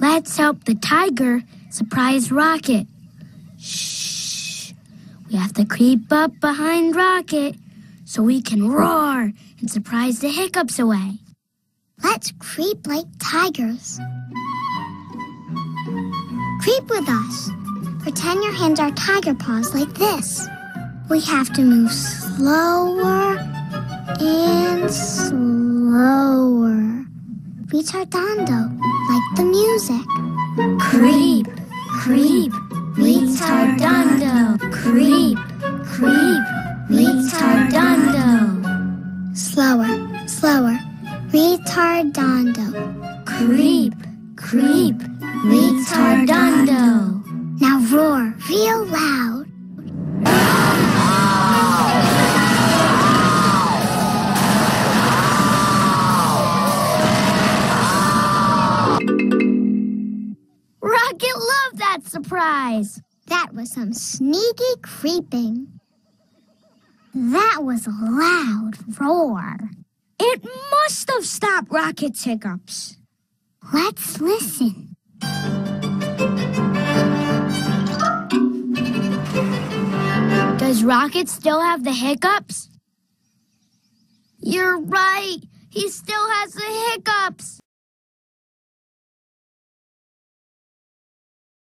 Let's help the tiger surprise Rocket. Shh. We have to creep up behind Rocket so we can roar and surprise the hiccups away. Let's creep like tigers. Creep with us. Pretend your hands are tiger paws like this. We have to move slower and slower. Retardando, like the music. Creep, creep, retardando. Creep, creep, retardando. Slower, slower. Retardando. Creep, creep, retardando. Now roar real loud. Rocket loved that surprise. That was some sneaky creeping. That was a loud roar. It must have stopped Rocket's hiccups. Let's listen. Does Rocket still have the hiccups? You're right. He still has the hiccups.